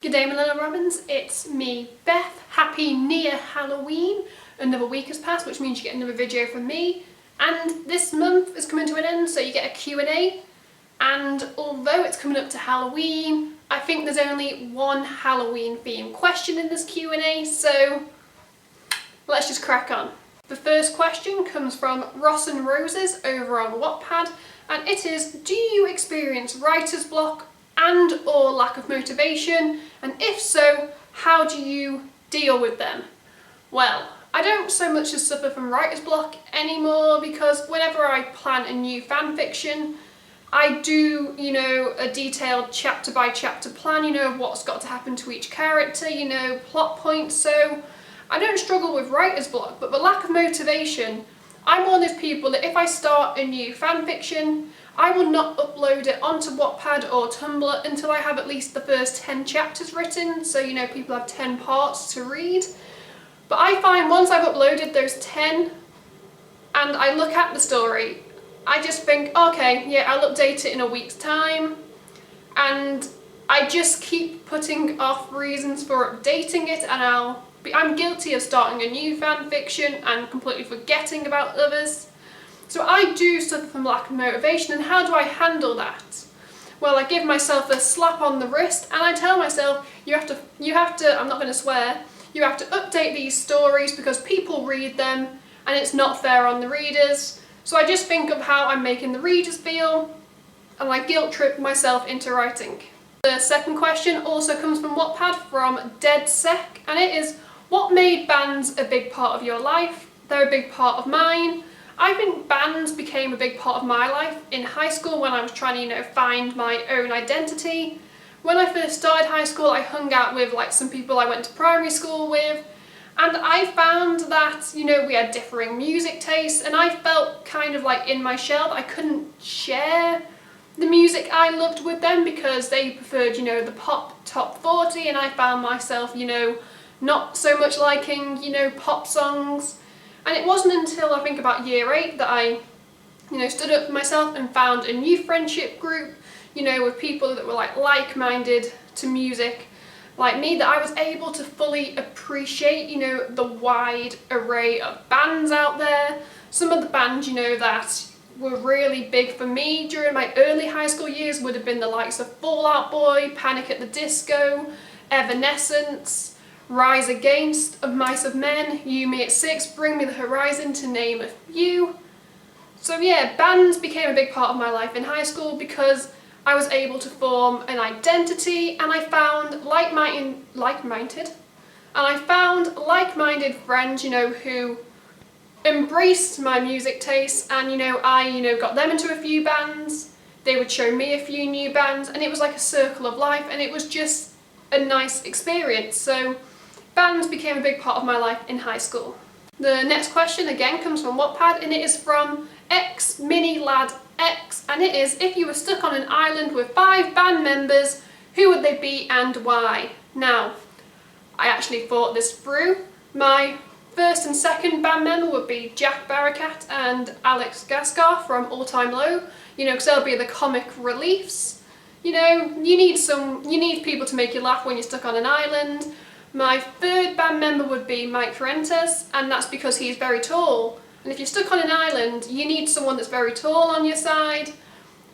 Good day, my little robins, it's me, Beth. Happy near Halloween. Another week has passed, which means you get another video from me. And this month is coming to an end, so you get a Q&A. And although it's coming up to Halloween, I think there's only one Halloween themed question in this Q&A, so let's just crack on. The first question comes from Ross and Roses over on Wattpad, and it is, do you experience writer's block and or lack of motivation, and if so, how do you deal with them? Well, I don't so much as suffer from writer's block anymore, because whenever I plan a new fan fiction, I do, a detailed chapter by chapter plan, of what's got to happen to each character, plot points, so I don't struggle with writer's block. But the lack of motivation, I'm one of those people that if I start a new fan fiction, I will not upload it onto Wattpad or Tumblr until I have at least the first 10 chapters written, so people have 10 parts to read. But I find once I've uploaded those 10 and I look at the story, I just think, okay, yeah, I'll update it in a week's time, and I just keep putting off reasons for updating it, and I'm guilty of starting a new fan fiction and completely forgetting about others. So I do suffer from lack of motivation, and how do I handle that? Well, I give myself a slap on the wrist and I tell myself, you have to, I'm not going to swear, you have to update these stories because people read them and it's not fair on the readers. So I just think of how I'm making the readers feel, and I guilt trip myself into writing. The second question also comes from Wattpad from Dead Sec, and it is, what made bands a big part of your life? They're a big part of mine. I think bands became a big part of my life in high school when I was trying to, find my own identity. When I first started high school, I hung out with some people I went to primary school with, and I found that, we had differing music tastes, and I felt kind of in my shell that I couldn't share the music I loved with them because they preferred, the pop top 40, and I found myself, not so much liking, pop songs. And it wasn't until I think about year 8 that I, stood up for myself and found a new friendship group, with people that were like-minded to music like me, that I was able to fully appreciate, the wide array of bands out there. Some of the bands, that were really big for me during my early high school years would have been the likes of Fall Out Boy, Panic at the Disco, Evanescence, Rise Against, Of Mice of Men, You Me at 6, Bring Me the Horizon, to name a few. So yeah, bands became a big part of my life in high school because I was able to form an identity, and I found like-minded friends, who embraced my music tastes, and I got them into a few bands, they would show me a few new bands, and it was like a circle of life, and it was just a nice experience. So bands became a big part of my life in high school. The next question again comes from Wattpad, and it is from X-Mini-Lad-X, and it is, if you were stuck on an island with 5 band members, who would they be and why? Now, I actually thought this through. My first and second band member would be Jack Barakat and Alex Gaskar from All Time Low, because they'll be the comic reliefs. You need people to make you laugh when you're stuck on an island. My third band member would be Mike Fuentes, and that's because he's very tall. And if you're stuck on an island, you need someone that's very tall on your side.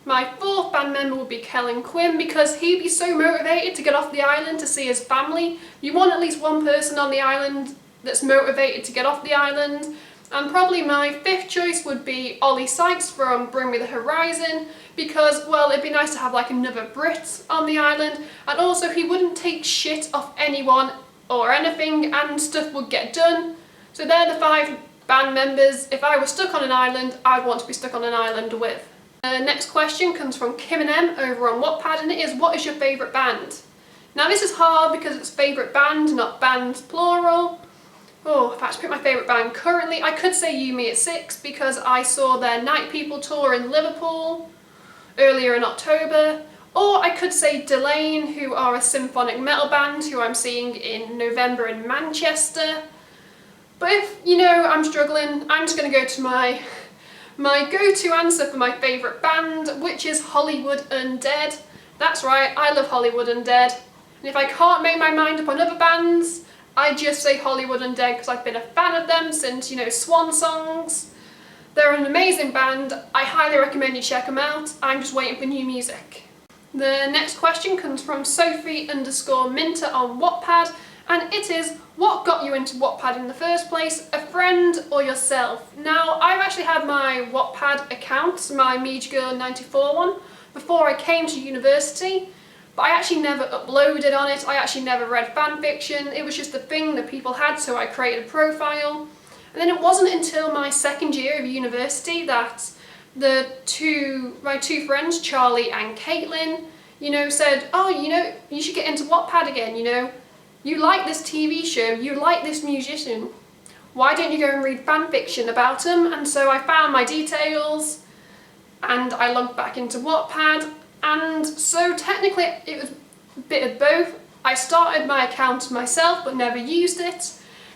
My fourth band member would be Kellen Quinn, because he'd be so motivated to get off the island to see his family. You want at least one person on the island that's motivated to get off the island. And probably my fifth choice would be Ollie Sykes from Bring Me the Horizon, because, well, it'd be nice to have another Brit on the island, and also he wouldn't take shit off anyone or anything, and stuff would get done. So they're the 5 band members if I was stuck on an island I'd want to be stuck on an island with. The next question comes from Kim and M over on Wattpad, and it is, what is your favourite band? Now this is hard because it's favourite band, not bands plural. Oh, if I had to pick my favourite band currently, I could say You Me at 6 because I saw their Night People tour in Liverpool earlier in October. Or I could say Delane, who are a symphonic metal band who I'm seeing in November in Manchester. But if, I'm struggling, I'm just going to go to my go-to answer for my favourite band, which is Hollywood Undead. That's right, I love Hollywood Undead. And if I can't make my mind up on other bands, I just say Hollywood Undead because I've been a fan of them since, Swan Songs. They're an amazing band. I highly recommend you check them out. I'm just waiting for new music. The next question comes from Sophie_Minter on Wattpad, and it is, what got you into Wattpad in the first place, a friend or yourself? Now, I've actually had my Wattpad account, my BethRobinson94 one, before I came to university, but I actually never uploaded on it. I actually never read fan fiction. It was just a thing that people had, so I created a profile. And then it wasn't until my second year of university that my two friends, Charlie and Caitlin, said, oh, you should get into Wattpad again, You like this TV show, you like this musician. Why don't you go and read fan fiction about him? And so I found my details and I logged back into Wattpad. And so technically it was a bit of both. I started my account myself but never used it.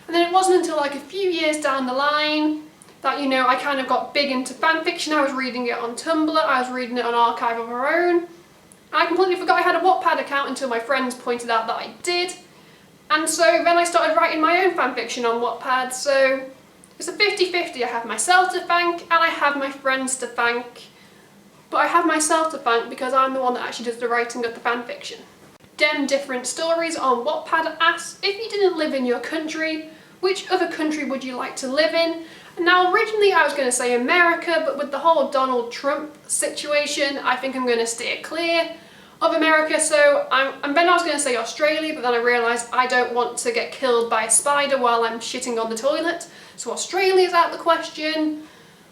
And then it wasn't until like a few years down the line that, I kind of got big into fan fiction. I was reading it on Tumblr, I was reading it on Archive of Our Own. I completely forgot I had a Wattpad account until my friends pointed out that I did. And so then I started writing my own fan fiction on Wattpad, so it's a 50-50. I have myself to thank and I have my friends to thank. But I have myself to thank because I'm the one that actually does the writing of the fan fiction. Dem Different Stories on Wattpad asks, if you didn't live in your country, which other country would you like to live in? Now originally I was going to say America, but with the whole Donald Trump situation, I think I'm going to steer clear of America. So then I was going to say Australia, but then I realised I don't want to get killed by a spider while I'm shitting on the toilet. So Australia's out of the question.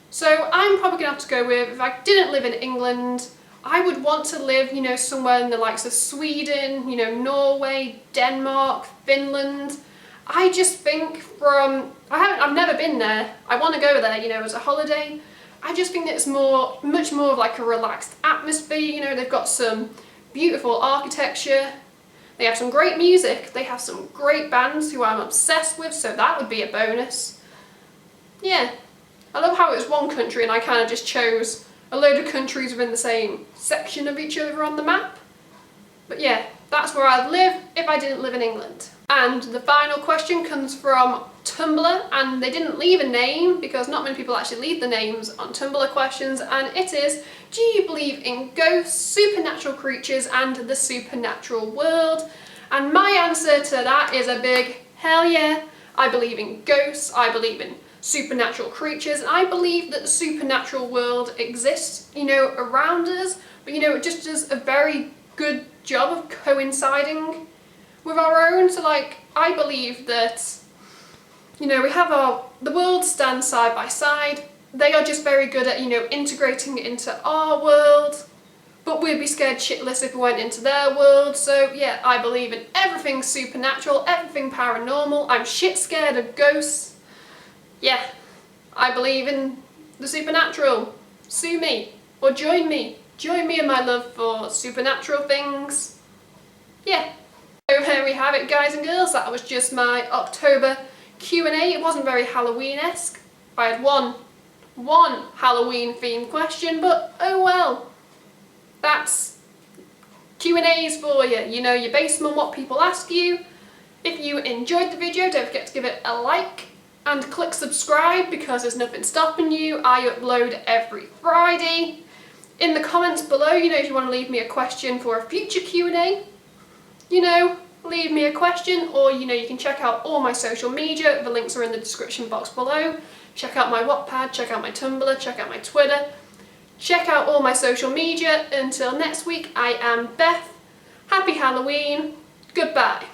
So I'm probably going to have to go with, if I didn't live in England, I would want to live, somewhere in the likes of Sweden, Norway, Denmark, Finland. I just think I've never been there. I want to go there, as a holiday. I just think that it's much more of like a relaxed atmosphere. They've got some beautiful architecture. They have some great music. They have some great bands who I'm obsessed with, so that would be a bonus. Yeah. I love how it was one country and I kind of just chose a load of countries within the same section of each other on the map. But yeah, that's where I'd live if I didn't live in England. And the final question comes from Tumblr, and they didn't leave a name because not many people actually leave the names on Tumblr questions, and it is, do you believe in ghosts, supernatural creatures and the supernatural world? And my answer to that is a big hell yeah. I believe in ghosts, I believe in supernatural creatures, and I believe that the supernatural world exists, around us, but it just does a very good job of coinciding with our own. So I believe that, we have the worlds stand side by side. They are just very good at, integrating into our world, but we'd be scared shitless if we went into their world. So yeah, I believe in everything supernatural, everything paranormal. I'm shit scared of ghosts. Yeah, I believe in the supernatural. Sue me, or join me. Join me in my love for supernatural things. Yeah. So there we have it, guys and girls. That was just my October Q&A. It wasn't very Halloween-esque. I had one Halloween-themed question, but oh well. That's Q&As for you. You base them on what people ask you. If you enjoyed the video, don't forget to give it a like and click subscribe because there's nothing stopping you. I upload every Friday. In the comments below, if you want to leave me a question for a future Q&A, leave me a question, or you can check out all my social media. The links are in the description box below. Check out my Wattpad, check out my Tumblr, check out my Twitter. Check out all my social media. Until next week, I am Beth. Happy Halloween. Goodbye.